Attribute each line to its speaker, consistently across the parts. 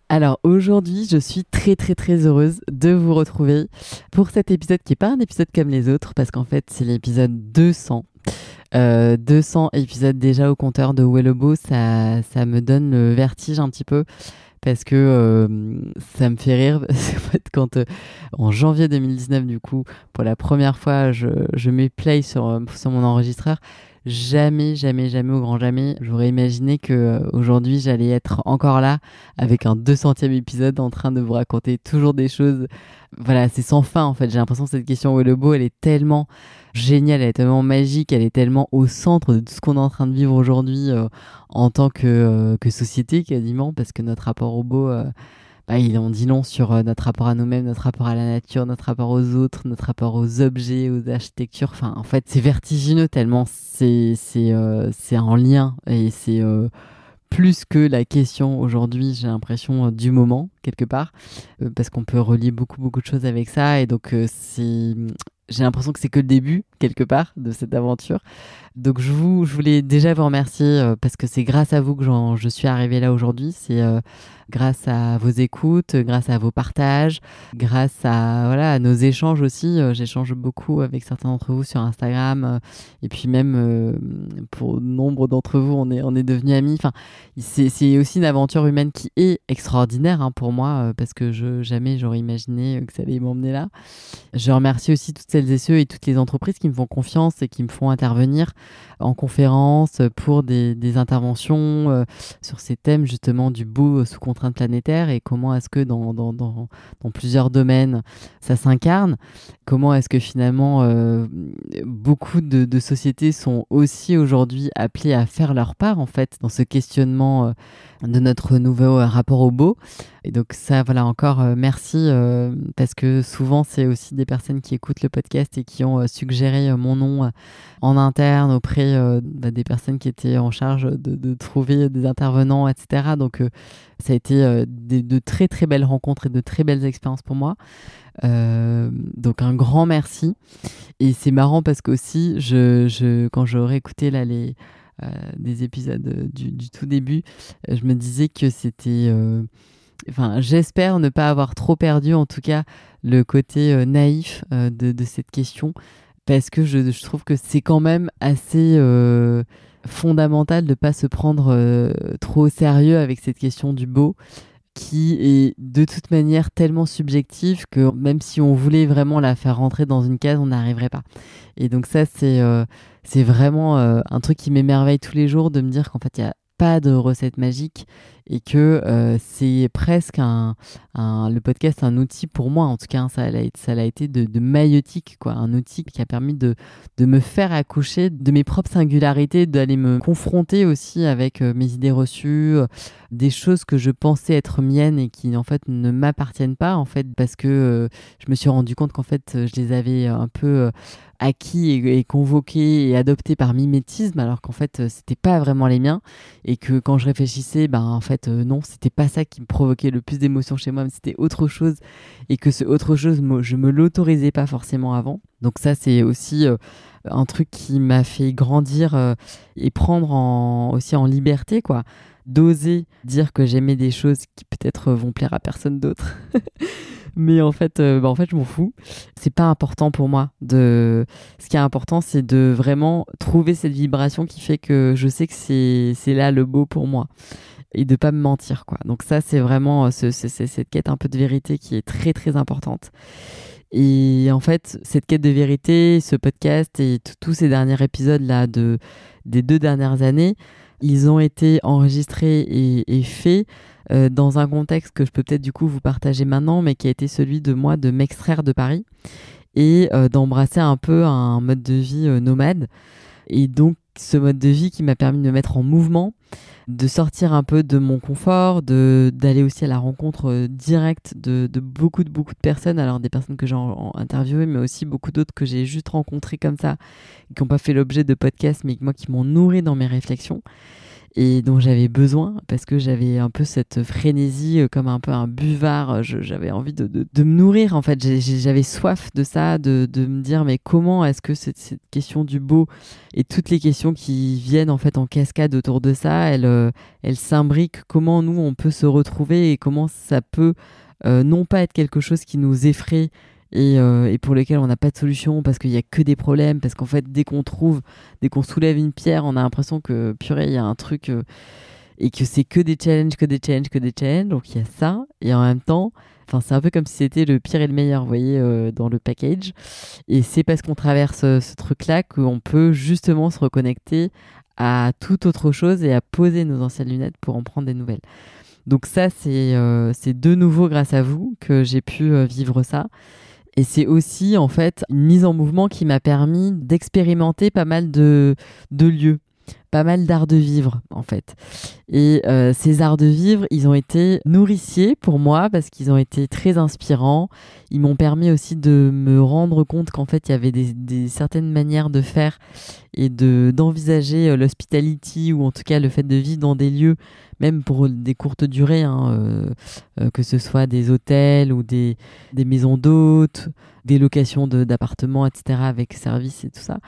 Speaker 1: Alors aujourd'hui, je suis très très très heureuse de vous retrouver pour cet épisode qui n'est pas un épisode comme les autres parce qu'en fait c'est l'épisode 200. 200 épisodes déjà au compteur de Où est le beau, ça me donne le vertige un petit peu parce que ça me fait rire. Parce qu'en fait, en janvier 2019, du coup, pour la première fois, je mets play sur mon enregistreur. Jamais, jamais, jamais, au grand jamais, j'aurais imaginé que aujourd'hui j'allais être encore là avec un 200e épisode en train de vous raconter toujours des choses. Voilà, c'est sans fin en fait. J'ai l'impression que cette question Où est le beau, elle est tellement géniale, elle est tellement magique, elle est tellement au centre de tout ce qu'on est en train de vivre aujourd'hui en tant que société quasiment, parce que notre rapport au beau, il en dit long sur notre rapport à nous-mêmes, notre rapport à la nature, notre rapport aux autres, notre rapport aux objets, aux architectures. Enfin, en fait, c'est vertigineux tellement c'est en lien et c'est plus que la question aujourd'hui, j'ai l'impression, du moment, quelque part, parce qu'on peut relier beaucoup, beaucoup de choses avec ça. Et donc, j'ai l'impression que c'est que le début, quelque part, de cette aventure. Donc, je voulais déjà vous remercier parce que c'est grâce à vous que je suis arrivée là aujourd'hui. C'est grâce à vos écoutes, grâce à vos partages, grâce à, voilà, à nos échanges aussi. J'échange beaucoup avec certains d'entre vous sur Instagram et puis même pour nombre d'entre vous, on est devenus amis. Enfin, c'est aussi une aventure humaine qui est extraordinaire hein, pour moi parce que jamais j'aurais imaginé que ça allait m'emmener là. Je remercie aussi toutes celles et ceux et toutes les entreprises qui me font confiance et qui me font intervenir en conférence pour des interventions sur ces thèmes justement du beau sous contrainte planétaire et comment est-ce que dans plusieurs domaines ça s'incarne. Comment est-ce que finalement beaucoup de sociétés sont aussi aujourd'hui appelées à faire leur part en fait dans ce questionnement de notre nouveau rapport au beau. Et donc ça, voilà, encore merci parce que souvent c'est aussi des personnes qui écoutent le podcast et qui ont suggéré mon nom en interne auprès des personnes qui étaient en charge de trouver des intervenants, etc. Donc ça a été de très très belles rencontres et de très belles expériences pour moi. Donc un grand merci. Et c'est marrant parce qu'aussi, quand j'aurais écouté là, des épisodes du tout début, je me disais que c'était... Enfin, j'espère ne pas avoir trop perdu, en tout cas, le côté naïf de cette question, parce que je trouve que c'est quand même assez fondamental de ne pas se prendre trop au sérieux avec cette question du beau, qui est de toute manière tellement subjective que même si on voulait vraiment la faire rentrer dans une case, on n'arriverait pas. Et donc ça, c'est vraiment un truc qui m'émerveille tous les jours de me dire qu'en fait, il n'y a pas de recette magique et que c'est presque le podcast, un outil pour moi, en tout cas, hein, ça l'a été de maïeutique, quoi, un outil qui a permis de me faire accoucher de mes propres singularités, d'aller me confronter aussi avec mes idées reçues, des choses que je pensais être miennes et qui en fait ne m'appartiennent pas, en fait, parce que je me suis rendu compte qu'en fait, je les avais un peu acquis et convoqués et adoptés par mimétisme, alors qu'en fait, c'était pas vraiment les miens et que quand je réfléchissais, ben en fait non, c'était pas ça qui me provoquait le plus d'émotions chez moi, mais c'était autre chose et que ce autre chose, je me l'autorisais pas forcément avant. Donc ça, c'est aussi un truc qui m'a fait grandir et prendre aussi en liberté, quoi. D'oser dire que j'aimais des choses qui peut-être vont plaire à personne d'autre. Mais en fait, je m'en fous. C'est pas important pour moi. Ce qui est important, c'est de vraiment trouver cette vibration qui fait que je sais que c'est là le beau pour moi. Et de pas me mentir, quoi. Donc ça, c'est vraiment c'est cette quête un peu de vérité qui est très, très importante. Et en fait, cette quête de vérité, ce podcast et tous ces derniers épisodes-là des 2 dernières années, ils ont été enregistrés et faits dans un contexte que je peux peut-être du coup vous partager maintenant, mais qui a été celui de moi de m'extraire de Paris et d'embrasser un peu un mode de vie nomade. Et donc, ce mode de vie qui m'a permis de me mettre en mouvement, de sortir un peu de mon confort, d'aller aussi à la rencontre directe de beaucoup de personnes. Alors, des personnes que j'ai interviewées, mais aussi beaucoup d'autres que j'ai juste rencontrées comme ça, qui n'ont pas fait l'objet de podcasts, mais moi qui m'ont nourri dans mes réflexions. et dont j'avais besoin parce que j'avais un peu cette frénésie comme un peu un buvard. J'avais envie de me nourrir en fait. J'avais soif de ça, de me dire mais comment est-ce que cette question du beau et toutes les questions qui viennent en fait en cascade autour de ça, elles s'imbriquent. Comment nous on peut se retrouver et comment ça peut non pas être quelque chose qui nous effraie et pour lequel on n'a pas de solution parce qu'il n'y a que des problèmes, parce qu'en fait dès qu'on soulève une pierre, on a l'impression que purée, il y a un truc et que c'est que des challenges, donc il y a ça, et en même temps, enfin c'est un peu comme si c'était le pire et le meilleur, vous voyez, dans le package, et c'est parce qu'on traverse ce truc-là qu'on peut justement se reconnecter à toute autre chose et à poser nos anciennes lunettes pour en prendre des nouvelles. Donc ça, c'est de nouveau grâce à vous que j'ai pu vivre ça. Et c'est aussi en fait une mise en mouvement qui m'a permis d'expérimenter pas mal de lieux, pas mal d'arts de vivre en fait. Et ces arts de vivre, ils ont été nourriciers pour moi parce qu'ils ont été très inspirants. Ils m'ont permis aussi de me rendre compte qu'en fait il y avait des certaines manières de faire et d'envisager l'hospitality, ou en tout cas le fait de vivre dans des lieux, même pour des courtes durées, que ce soit des hôtels ou des maisons d'hôtes, des locations d'appartements, etc., avec service et tout ça,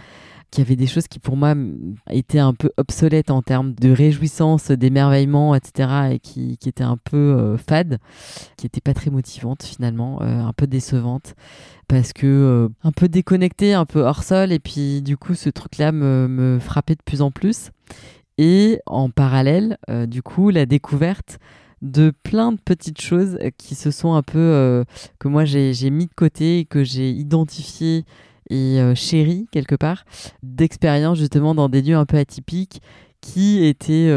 Speaker 1: qu'il y avait des choses qui pour moi étaient un peu obsolètes en termes de réjouissance, d'émerveillement, etc., et qui étaient un peu fades, qui n'étaient pas très motivantes finalement, un peu décevantes, parce que un peu déconnectée, un peu hors sol, et puis du coup ce truc-là me frappait de plus en plus. Et en parallèle, du coup, la découverte de plein de petites choses qui se sont un peu, que moi j'ai mis de côté, que j'ai identifié et chéri quelque part, d'expériences justement dans des lieux un peu atypiques qui étaient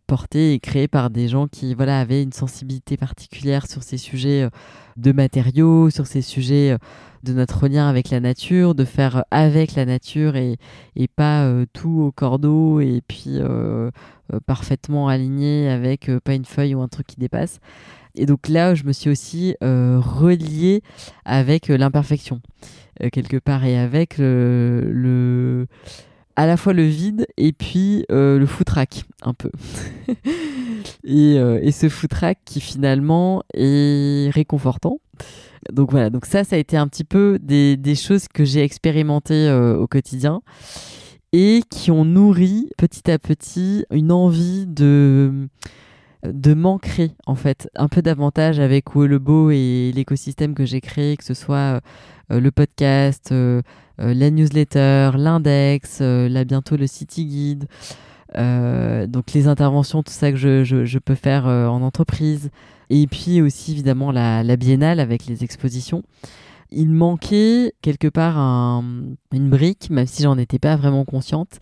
Speaker 1: portés et créés par des gens qui voilà, avaient une sensibilité particulière sur ces sujets de matériaux, sur ces sujets de notre lien avec la nature, de faire avec la nature et pas tout au cordeau et puis parfaitement aligné avec pas une feuille ou un truc qui dépasse. Et donc là, je me suis aussi reliée avec l'imperfection, quelque part, et avec à la fois le vide et puis le foutraque, un peu. Et ce foutraque qui finalement est réconfortant. Donc voilà, donc ça a été un petit peu des choses que j'ai expérimentées au quotidien et qui ont nourri petit à petit une envie de m'ancrer en fait un peu davantage avec Où est le beau et l'écosystème que j'ai créé, que ce soit le podcast, la newsletter, l'index, là bientôt le city guide, donc les interventions, tout ça que je peux faire en entreprise, et puis aussi évidemment la biennale avec les expositions. Il manquait quelque part une brique, même si j'en étais pas vraiment consciente.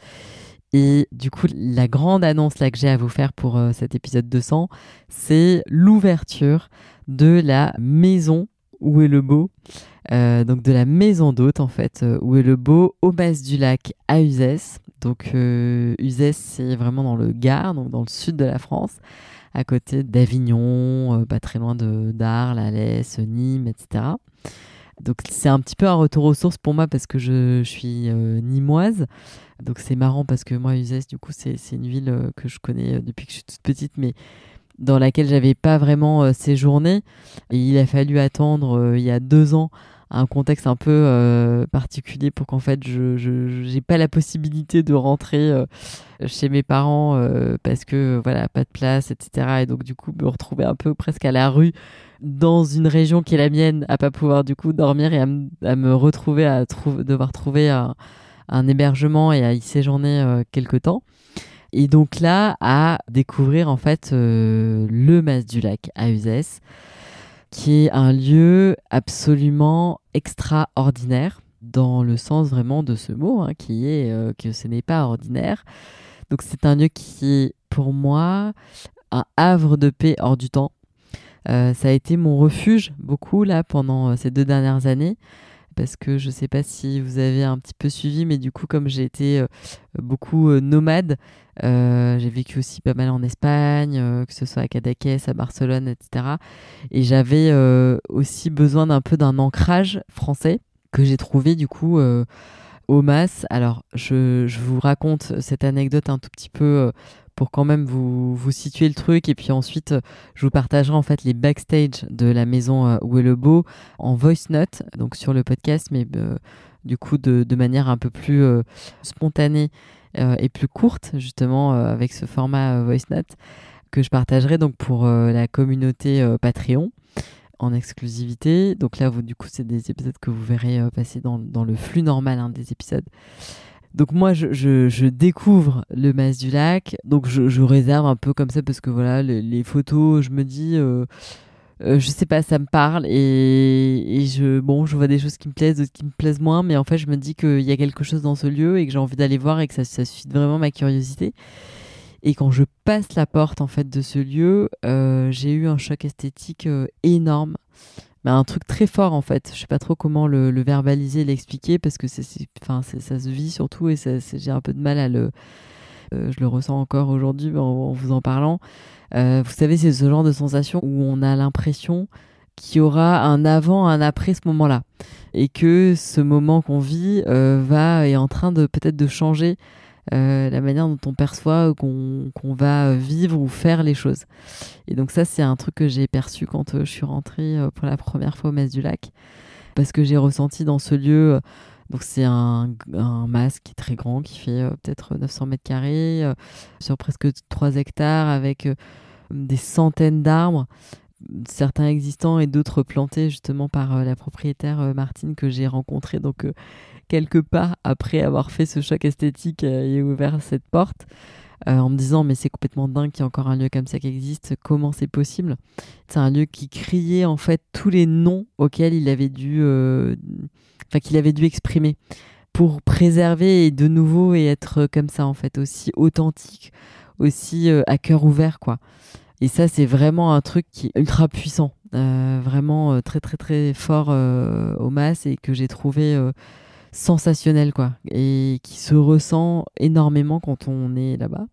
Speaker 1: Et du coup, la grande annonce là que j'ai à vous faire pour cet épisode 200, c'est l'ouverture de la maison Où est le beau, donc de la maison d'hôte en fait, Où est le beau, au Mas du Lac à Uzès. Donc Uzès, c'est vraiment dans le Gard, donc dans le sud de la France, à côté d'Avignon, pas très loin d'Arles, Alès, Nîmes, etc. Donc c'est un petit peu un retour aux sources pour moi parce que je suis nîmoise. Donc c'est marrant parce que moi, Uzès, du coup, c'est une ville que je connais depuis que je suis toute petite, mais dans laquelle j'avais pas vraiment séjourné. Et il a fallu attendre il y a 2 ans un contexte un peu particulier pour qu'en fait je j'ai pas la possibilité de rentrer chez mes parents parce que voilà, pas de place, etc. Et donc du coup me retrouver un peu presque à la rue dans une région qui est la mienne, à pas pouvoir du coup dormir et à me retrouver à devoir trouver un hébergement et à y séjourner quelque temps. Et donc là, à découvrir en fait le Mas du Lac à Uzès, qui est un lieu absolument extraordinaire, dans le sens vraiment de ce mot, qui est que ce n'est pas ordinaire. Donc c'est un lieu qui est pour moi un havre de paix hors du temps. Ça a été mon refuge beaucoup là pendant ces 2 dernières années, parce que je ne sais pas si vous avez un petit peu suivi, mais du coup comme j'ai été beaucoup nomade, j'ai vécu aussi pas mal en Espagne, que ce soit à Cadaqués, à Barcelone, etc. Et j'avais aussi besoin d'un ancrage français que j'ai trouvé du coup au Mas. Alors je vous raconte cette anecdote un tout petit peu pour quand même vous situer le truc. Et puis ensuite, je vous partagerai en fait les backstage de la maison Où est le beau en voice note, donc sur le podcast, mais du coup de manière un peu plus spontanée et plus courte, justement, avec ce format voice note que je partagerai donc pour la communauté Patreon en exclusivité. Donc là, du coup, c'est des épisodes que vous verrez passer dans le flux normal des épisodes. Donc moi, je découvre le Mas du Lac. Donc je réserve un peu comme ça parce que voilà, les photos, je me dis, je sais pas, ça me parle et je vois des choses qui me plaisent, d'autres qui me plaisent moins. Mais en fait, je me dis qu'il y a quelque chose dans ce lieu et que j'ai envie d'aller voir et que ça suscite vraiment ma curiosité. Et quand je passe la porte en fait de ce lieu, j'ai eu un choc esthétique énorme. Mais un truc très fort en fait. Je sais pas trop comment le verbaliser, l'expliquer parce que ça se vit surtout et j'ai un peu de mal à je le ressens encore aujourd'hui en vous en parlant. Vous savez, c'est ce genre de sensation où on a l'impression qu'il y aura un avant, un après ce moment-là. Et que ce moment qu'on vit est en train de peut-être de changer la manière dont on perçoit qu'on va vivre ou faire les choses. Et donc ça, c'est un truc que j'ai perçu quand je suis rentrée pour la première fois au Mas du Lac, parce que j'ai ressenti dans ce lieu, donc c'est un mas qui est très grand, qui fait peut-être 900 mètres carrés, sur presque 3 hectares, avec des centaines d'arbres, certains existants et d'autres plantés justement par la propriétaire Martine que j'ai rencontrée donc quelque part après avoir fait ce choc esthétique et ouvert cette porte en me disant mais c'est complètement dingue qu'il y ait encore un lieu comme ça qui existe, comment c'est possible. C'est un lieu qui criait en fait tous les noms auxquels il avait dû qu'il avait dû exprimer pour préserver et de nouveau et être comme ça en fait, aussi authentique, aussi à cœur ouvert quoi. Et ça, c'est vraiment un truc qui est ultra puissant, vraiment très très très fort au Mas et que j'ai trouvé sensationnel quoi, et qui se ressent énormément quand on est là-bas.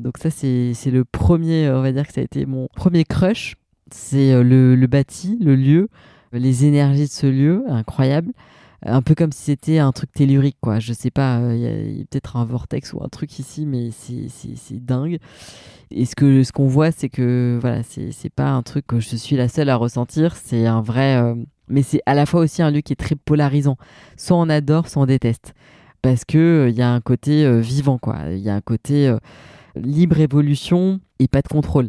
Speaker 1: Donc ça, c'est le premier, on va dire que ça a été mon premier crush. C'est le bâti, le lieu, les énergies de ce lieu, incroyable. Un peu comme si c'était un truc tellurique, quoi. Je sais pas, il y a peut-être un vortex ou un truc ici, mais c'est dingue. Et ce qu'on voit, c'est que voilà, c'est pas un truc que je suis la seule à ressentir. C'est un vrai, mais c'est à la fois aussi un lieu qui est très polarisant. Soit on adore, soit on déteste, parce que il y a un côté vivant, quoi. Il y a un côté libre évolution et pas de contrôle.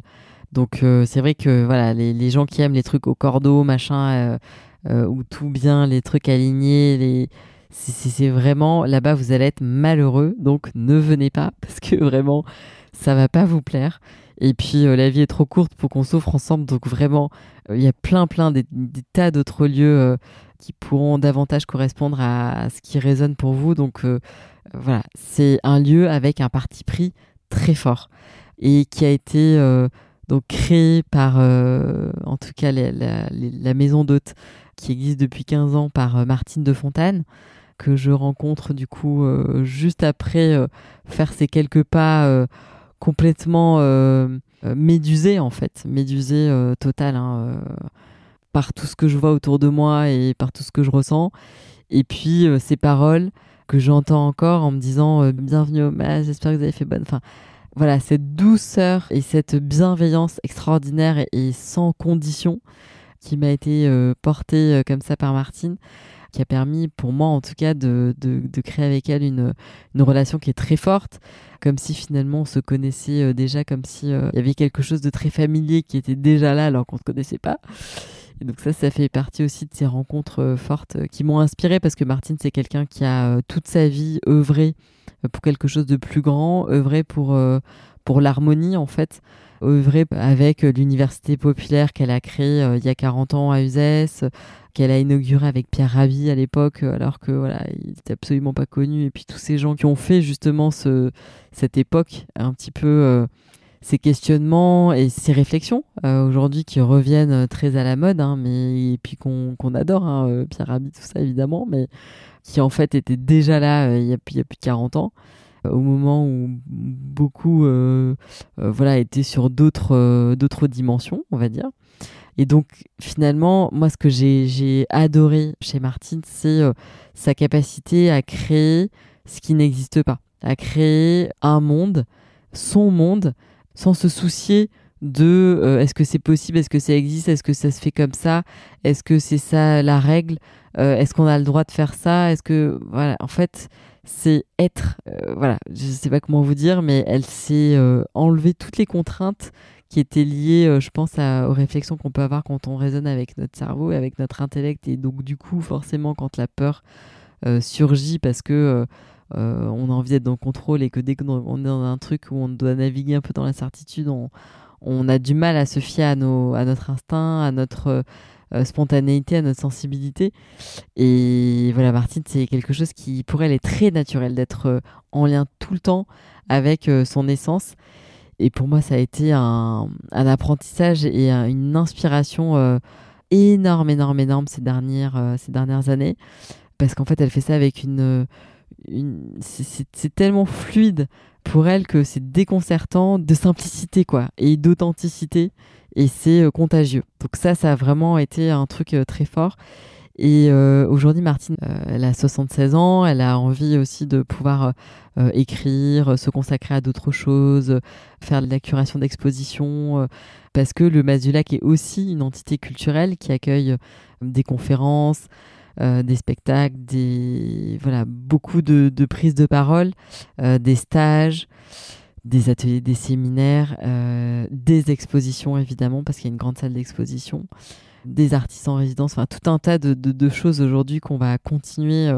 Speaker 1: Donc c'est vrai que voilà, les gens qui aiment les trucs au cordeau, machin, où tout bien, les trucs alignés, c'est vraiment là-bas vous allez être malheureux. Donc ne venez pas parce que vraiment ça va pas vous plaire. Et puis la vie est trop courte pour qu'on souffre ensemble. Donc vraiment il y a plein des tas d'autres lieux qui pourront davantage correspondre à ce qui résonne pour vous. Donc voilà, c'est un lieu avec un parti pris très fort et qui a été donc créé par en tout cas la maison d'hôtes qui existe depuis 15 ans par Martine de Fontane, que je rencontre du coup juste après faire ces quelques pas complètement médusé en fait, médusé total par tout ce que je vois autour de moi et par tout ce que je ressens. Et puis ces paroles que j'entends encore en me disant bienvenue au Mas, j'espère que vous avez fait bonne. Enfin voilà, cette douceur et cette bienveillance extraordinaire et sans condition qui m'a été portée comme ça par Martine, qui a permis pour moi en tout cas de créer avec elle une relation qui est très forte, comme si finalement on se connaissait déjà, comme si il y avait quelque chose de très familier qui était déjà là alors qu'on ne se connaissait pas. Et donc ça fait partie aussi de ces rencontres fortes qui m'ont inspirée, parce que Martine, c'est quelqu'un qui a toute sa vie œuvré pour quelque chose de plus grand, œuvré pour l'harmonie en fait, œuvré avec l'université populaire qu'elle a créée il y a 40 ans à Uzès, qu'elle a inaugurée avec Pierre Rabhi à l'époque, alors que voilà, il n'était absolument pas connu. Et puis tous ces gens qui ont fait justement cette époque un petit peu ces questionnements et ces réflexions aujourd'hui qui reviennent très à la mode, mais et puis qu'on adore, Pierre Rabhi, tout ça évidemment, mais qui en fait était déjà là il y a plus de 40 ans, au moment où beaucoup étaient sur d'autres dimensions, on va dire. Et donc finalement, moi ce que j'ai adoré chez Martine, c'est sa capacité à créer ce qui n'existe pas, à créer un monde son monde, sans se soucier de est-ce que c'est possible, est-ce que ça existe, est-ce que ça se fait comme ça, est-ce que c'est ça la règle, est-ce qu'on a le droit de faire ça, est-ce que voilà, en fait c'est être, voilà, je sais pas comment vous dire, mais elle s'est enlevée toutes les contraintes qui étaient liées, je pense, aux réflexions qu'on peut avoir quand on raisonne avec notre cerveau et avec notre intellect, et donc du coup forcément quand la peur surgit parce que on a envie d'être dans le contrôle et que dès qu'on est dans un truc où on doit naviguer un peu dans l'incertitude, on a du mal à se fier à notre instinct, à notre spontanéité, à notre sensibilité. Et voilà, Martine, c'est quelque chose qui, pour elle, est très naturel d'être en lien tout le temps avec son essence. Et pour moi, ça a été un apprentissage et une inspiration énorme, énorme, énorme ces dernières années. Parce qu'en fait, elle fait ça avec c'est tellement fluide pour elle que c'est déconcertant de simplicité, quoi, et d'authenticité. Et c'est contagieux. Donc ça a vraiment été un truc très fort. Et aujourd'hui, Martine, elle a 76 ans, elle a envie aussi de pouvoir écrire, se consacrer à d'autres choses, faire de la curation d'exposition, parce que le Mas du Lac est aussi une entité culturelle qui accueille des conférences, des spectacles, voilà, beaucoup de prises de parole, des stages, des ateliers, des séminaires, des expositions évidemment, parce qu'il y a une grande salle d'exposition, des artistes en résidence, enfin tout un tas de choses aujourd'hui qu'on va continuer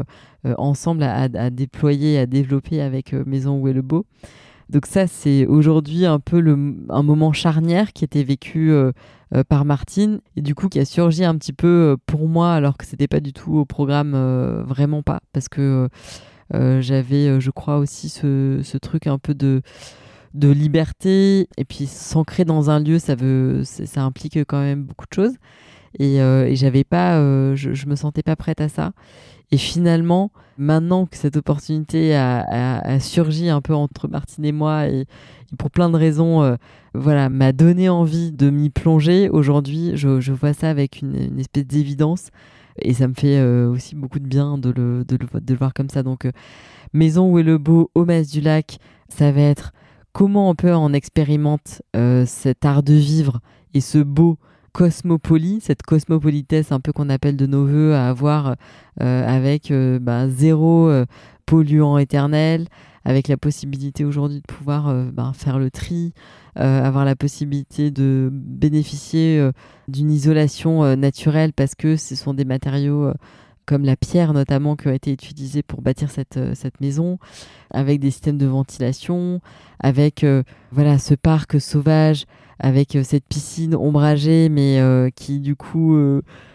Speaker 1: ensemble à déployer, à développer avec Maison Où est le Beau. Donc ça, c'est aujourd'hui un peu un moment charnière qui était vécu par Martine et du coup qui a surgi un petit peu pour moi alors que c'était pas du tout au programme, vraiment pas, parce que j'avais, je crois aussi ce truc un peu de liberté, et puis s'ancrer dans un lieu, ça implique quand même beaucoup de choses. Et j'avais pas, je me sentais pas prête à ça. Et finalement, maintenant que cette opportunité a surgi un peu entre Martine et moi, et pour plein de raisons, voilà, m'a donné envie de m'y plonger. Aujourd'hui, je vois ça avec une espèce d'évidence. Et ça me fait aussi beaucoup de bien de le voir comme ça. Donc, Maison Où est le Beau, au Mas du Lac, ça va être comment on peut en expérimente cet art de vivre et ce beau cette cosmopolitesse un peu qu'on appelle de nos voeux à avoir, avec zéro polluant éternel, avec la possibilité aujourd'hui de pouvoir faire le tri, avoir la possibilité de bénéficier d'une isolation naturelle parce que ce sont des matériaux comme la pierre notamment qui a été utilisée pour bâtir cette maison, avec des systèmes de ventilation, avec voilà, ce parc sauvage, avec cette piscine ombragée, mais qui du coup,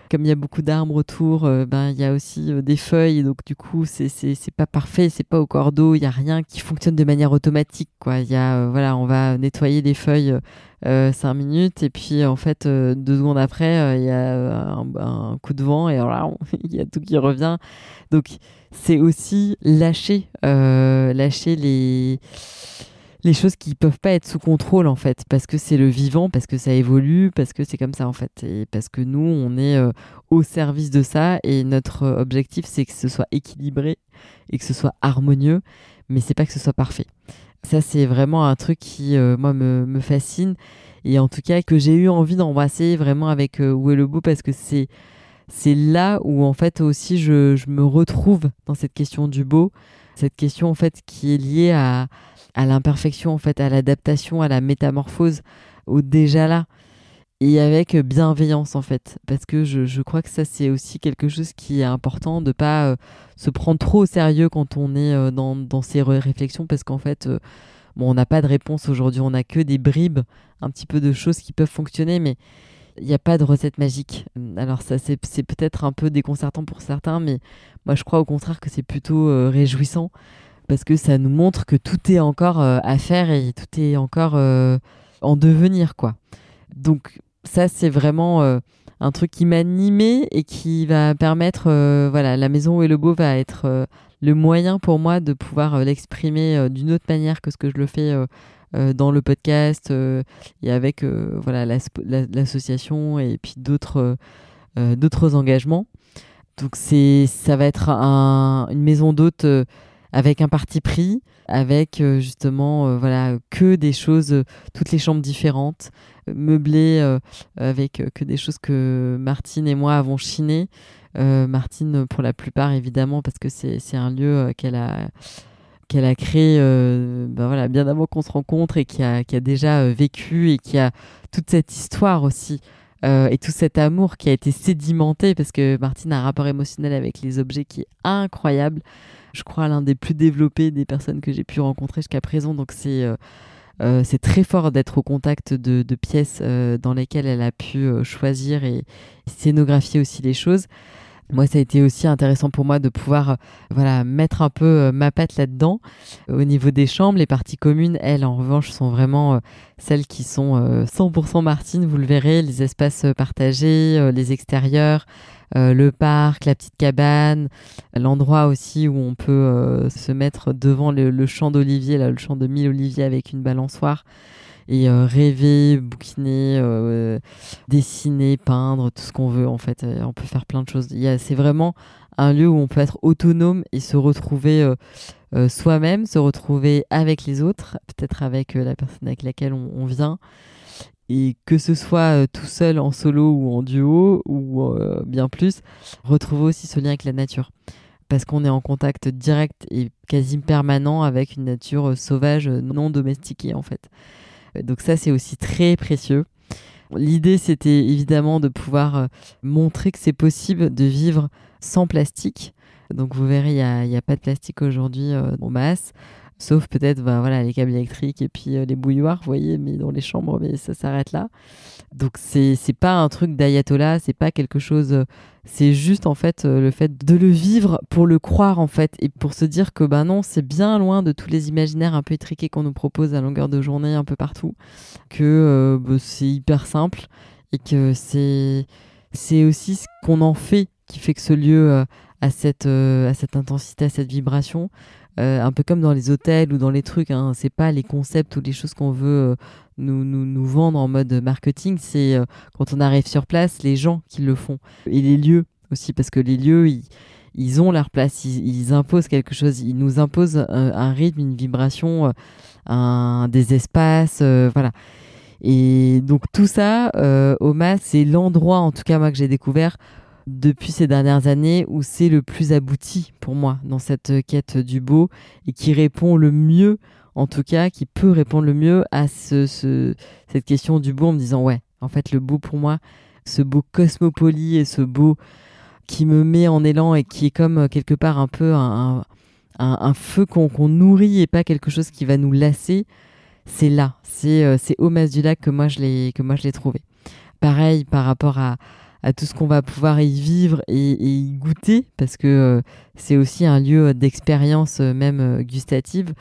Speaker 1: comme il y a beaucoup d'arbres autour, il y a aussi des feuilles, et donc du coup c'est pas parfait, c'est pas au cordeau, il y a rien qui fonctionne de manière automatique, quoi. Il y a voilà, on va nettoyer les feuilles 5 minutes, et puis en fait 2 secondes après il y a un coup de vent, et voilà, il y a tout qui revient. Donc c'est aussi lâcher les choses qui peuvent pas être sous contrôle, en fait, parce que c'est le vivant, parce que ça évolue, parce que c'est comme ça, en fait, et parce que nous on est au service de ça, et notre objectif c'est que ce soit équilibré et que ce soit harmonieux, mais c'est pas que ce soit parfait. Ça, c'est vraiment un truc qui moi me fascine, et en tout cas que j'ai eu envie d'embrasser vraiment avec Où est le Beau, parce que c'est là où en fait aussi je me retrouve dans cette question du beau, cette question en fait qui est liée à l'imperfection, en fait, à l'adaptation, à la métamorphose, au déjà là, et avec bienveillance, en fait, parce que je crois que ça c'est aussi quelque chose qui est important, de pas se prendre trop au sérieux quand on est dans ces réflexions, parce qu'en fait bon, on n'a pas de réponse aujourd'hui, on n'a que des bribes un petit peu de choses qui peuvent fonctionner, mais il n'y a pas de recette magique. Alors ça, c'est peut-être un peu déconcertant pour certains, mais moi je crois au contraire que c'est plutôt réjouissant, parce que ça nous montre que tout est encore à faire, et tout est encore en devenir, quoi. Donc ça, c'est vraiment un truc qui m'a animée et qui va permettre, voilà, la Maison Où est le Beau va être le moyen pour moi de pouvoir l'exprimer d'une autre manière que ce que je le fais dans le podcast, et avec voilà, l'association, et puis d'autres engagements. Donc ça va être une maison d'hôte avec un parti pris, avec justement voilà, que des choses, toutes les chambres différentes, meublées avec que des choses que Martine et moi avons chinées. Martine pour la plupart évidemment parce que c'est un lieu qu'elle a créé voilà, bien avant qu'on se rencontre et qui a déjà vécu et qui a toute cette histoire aussi et tout cet amour qui a été sédimenté parce que Martine a un rapport émotionnel avec les objets qui est incroyable. Je crois l'un des plus développés des personnes que j'ai pu rencontrer jusqu'à présent. Donc c'est très fort d'être au contact de pièces dans lesquelles elle a pu choisir et scénographier aussi les choses. Moi, ça a été aussi intéressant pour moi de pouvoir voilà, mettre un peu ma patte là-dedans. Au niveau des chambres, les parties communes, elles, en revanche, sont vraiment celles qui sont 100% Martine, vous le verrez, les espaces partagés, les extérieurs, le parc, la petite cabane, l'endroit aussi où on peut se mettre devant le champ d'olivier, là, le champ de 1000 oliviers avec une balançoire. Et rêver, bouquiner, dessiner, peindre, tout ce qu'on veut en fait. On peut faire plein de choses. C'est vraiment un lieu où on peut être autonome et se retrouver soi-même, se retrouver avec les autres, peut-être avec la personne avec laquelle on vient. Et que ce soit tout seul, en solo ou en duo, ou bien plus, retrouver aussi ce lien avec la nature. Parce qu'on est en contact direct et quasi permanent avec une nature sauvage, non domestiquée en fait. Donc ça, c'est aussi très précieux. L'idée, c'était évidemment de pouvoir montrer que c'est possible de vivre sans plastique. Donc vous verrez, il y a pas de plastique aujourd'hui en masse, sauf peut-être voilà, les câbles électriques et puis les bouilloires, vous voyez, mais dans les chambres, mais ça s'arrête là. Donc c'est pas un truc d'ayatollah, c'est pas quelque chose... c'est juste en fait le fait de le vivre pour le croire en fait et pour se dire que non, c'est bien loin de tous les imaginaires un peu étriqués qu'on nous propose à longueur de journée un peu partout, que c'est hyper simple et que c'est aussi ce qu'on en fait qui fait que ce lieu a cette intensité, a cette vibration. Un peu comme dans les hôtels ou dans les trucs, hein. C'est pas les concepts ou les choses qu'on veut nous vendre en mode marketing, c'est quand on arrive sur place, les gens qui le font. Et les lieux aussi, parce que les lieux, ils ont leur place, ils imposent quelque chose, ils nous imposent un rythme, une vibration, des espaces, voilà. Et donc tout ça, Oma, c'est l'endroit, en tout cas moi, que j'ai découvert depuis ces dernières années où c'est le plus abouti pour moi dans cette quête du beau et qui répond le mieux, en tout cas, qui peut répondre le mieux à cette question du beau en me disant ouais, en fait le beau pour moi, ce beau cosmopolis et ce beau qui me met en élan et qui est comme quelque part un peu un feu qu'on nourrit et pas quelque chose qui va nous lasser, c'est là, c'est au Mas du Lac que moi je l'ai trouvé. Pareil par rapport à tout ce qu'on va pouvoir y vivre et y goûter, parce que c'est aussi un lieu d'expérience même gustative,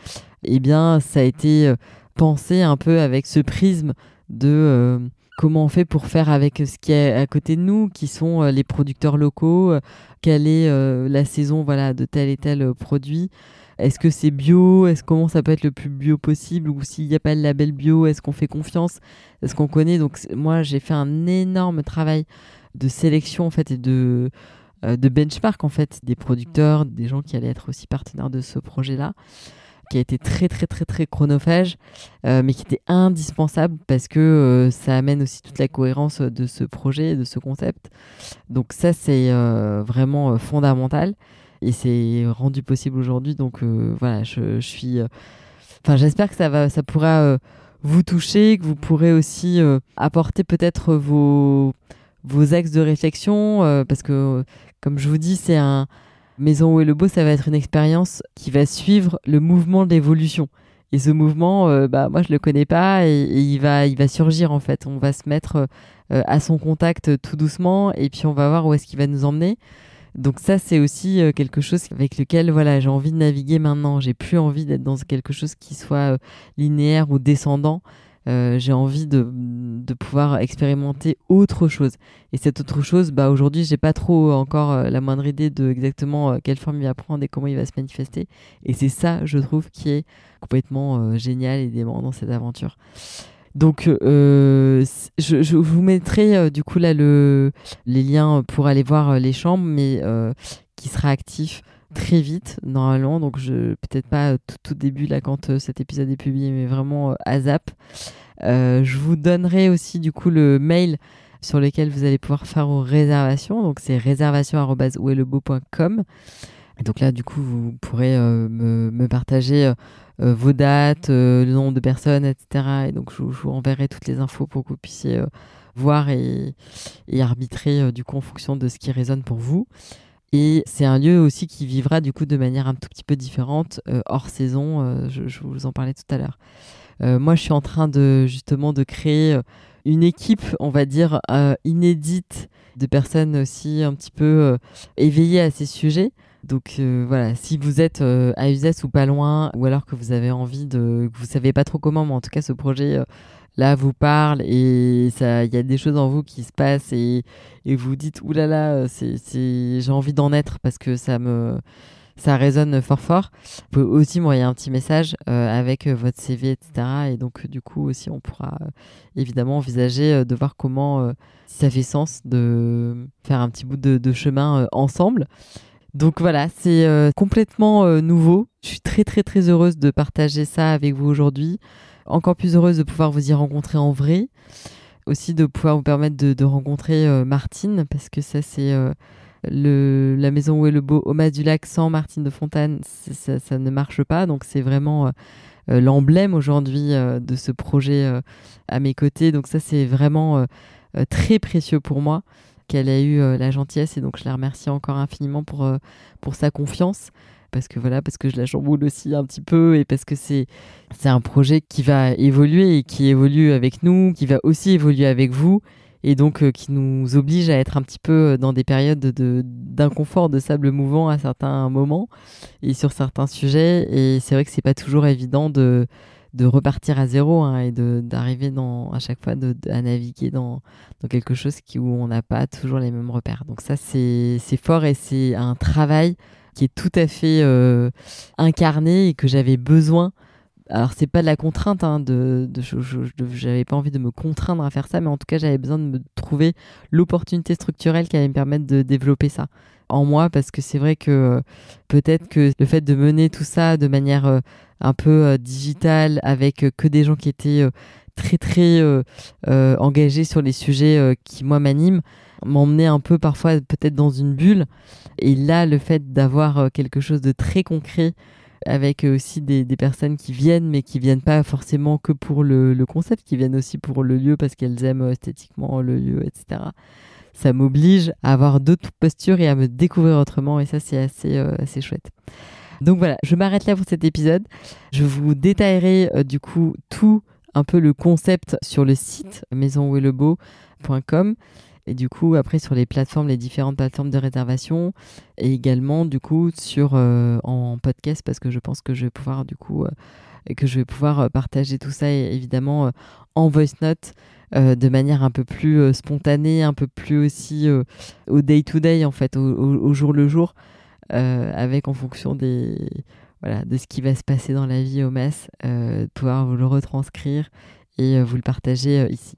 Speaker 1: eh bien ça a été pensé un peu avec ce prisme de comment on fait pour faire avec ce qui est à côté de nous, qui sont les producteurs locaux, quelle est la saison voilà, de tel et tel produit. Est-ce que c'est bio? Comment ça peut être le plus bio possible? Ou s'il n'y a pas le label bio, est-ce qu'on fait confiance? Est-ce qu'on connaît? Donc moi, j'ai fait un énorme travail de sélection en fait et de benchmark en fait des producteurs, des gens qui allaient être aussi partenaires de ce projet-là, qui a été très très très très chronophage, mais qui était indispensable parce que ça amène aussi toute la cohérence de ce projet, de ce concept. Donc ça c'est vraiment fondamental et c'est rendu possible aujourd'hui. Donc voilà, je suis. Enfin, j'espère que ça pourra vous toucher, que vous pourrez aussi apporter peut-être vos axes de réflexion, parce que, comme je vous dis, c'est un Maison où est le beau, ça va être une expérience qui va suivre le mouvement de l'évolution. Et ce mouvement, moi, je le connais pas et il va surgir, en fait. On va se mettre à son contact tout doucement et puis on va voir où est-ce qu'il va nous emmener. Donc ça, c'est aussi quelque chose avec lequel voilà, j'ai envie de naviguer maintenant. J'ai plus envie d'être dans quelque chose qui soit linéaire ou descendant. J'ai envie de pouvoir expérimenter autre chose. Et cette autre chose, aujourd'hui, j'ai pas trop encore la moindre idée de exactement quelle forme il va prendre et comment il va se manifester. Et c'est ça, je trouve, qui est complètement génial et dément dans cette aventure. Donc, je vous mettrai du coup là les liens pour aller voir les chambres, mais qui sera actif très vite normalement, donc peut-être pas tout début là quand cet épisode est publié, mais vraiment à zap. Je vous donnerai aussi du coup le mail sur lequel vous allez pouvoir faire vos réservations, donc c'est réservation@ouestlebo.com. Et donc là, du coup, vous pourrez me partager vos dates, le nombre de personnes, etc. Et donc, je vous enverrai toutes les infos pour que vous puissiez voir et arbitrer du coup en fonction de ce qui résonne pour vous. Et c'est un lieu aussi qui vivra du coup de manière un tout petit peu différente hors saison. Je vous en parlais tout à l'heure. Moi, je suis en train justement de créer une équipe, on va dire, inédite de personnes aussi un petit peu éveillées à ces sujets. Donc voilà, si vous êtes à Uzès ou pas loin, ou alors que vous avez envie que vous savez pas trop comment, mais en tout cas ce projet là vous parle et il y a des choses en vous qui se passent et vous dites oulala, j'ai envie d'en être parce que ça résonne fort fort. Vous pouvez aussi m'envoyer un petit message avec votre CV, etc. Et donc du coup aussi on pourra évidemment envisager de voir comment si ça fait sens de faire un petit bout de chemin ensemble. Donc voilà, c'est complètement nouveau. Je suis très très très heureuse de partager ça avec vous aujourd'hui. Encore plus heureuse de pouvoir vous y rencontrer en vrai. Aussi de pouvoir vous permettre de rencontrer Martine, parce que ça c'est la maison où est le beau au Mas du Lac sans Martine de Fontane, ça ne marche pas. Donc c'est vraiment l'emblème aujourd'hui de ce projet à mes côtés. Donc ça c'est vraiment très précieux pour moi qu'elle ait eu la gentillesse et donc je la remercie encore infiniment pour sa confiance parce que je la chamboule aussi un petit peu et parce que c'est un projet qui va évoluer et qui évolue avec nous, qui va aussi évoluer avec vous et donc qui nous oblige à être un petit peu dans des périodes d'inconfort, de sable mouvant à certains moments et sur certains sujets et c'est vrai que c'est pas toujours évident de repartir à zéro hein, et d'arriver à chaque fois à naviguer dans quelque chose où on n'a pas toujours les mêmes repères. Donc ça, c'est fort et c'est un travail qui est tout à fait incarné et que j'avais besoin. Alors, c'est pas de la contrainte, hein, j'avais pas envie de me contraindre à faire ça, mais en tout cas, j'avais besoin de me trouver l'opportunité structurelle qui allait me permettre de développer ça en moi, parce que c'est vrai que peut-être que le fait de mener tout ça de manière un peu digitale, avec que des gens qui étaient très très engagés sur les sujets qui, moi, m'animent, m'emmener un peu parfois peut-être dans une bulle. Et là, le fait d'avoir quelque chose de très concret avec aussi des personnes qui viennent, mais qui viennent pas forcément que pour le concept, qui viennent aussi pour le lieu parce qu'elles aiment esthétiquement le lieu, etc. Ça m'oblige à avoir d'autres postures et à me découvrir autrement, et ça, c'est assez chouette. Donc voilà, je m'arrête là pour cet épisode. Je vous détaillerai du coup tout un peu le concept sur le site maisonouestlebo.com. Et du coup, après, sur les différentes plateformes de réservation, et également, du coup, en podcast, parce que je pense que je vais pouvoir, du coup, partager tout ça, évidemment, en voice note, de manière un peu plus spontanée, un peu plus aussi au day-to-day, en fait, au jour le jour, avec en fonction de ce qui va se passer dans la vie au Mas, pouvoir vous le retranscrire et vous le partager ici.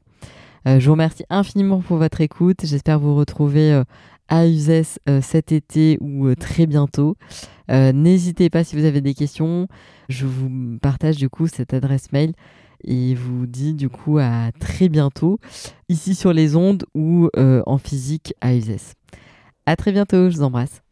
Speaker 1: Je vous remercie infiniment pour votre écoute. J'espère vous retrouver à Uzès cet été ou très bientôt. N'hésitez pas si vous avez des questions. Je vous partage du coup cette adresse mail et vous dis du coup à très bientôt ici sur les ondes ou en physique à Uzès. À très bientôt, je vous embrasse.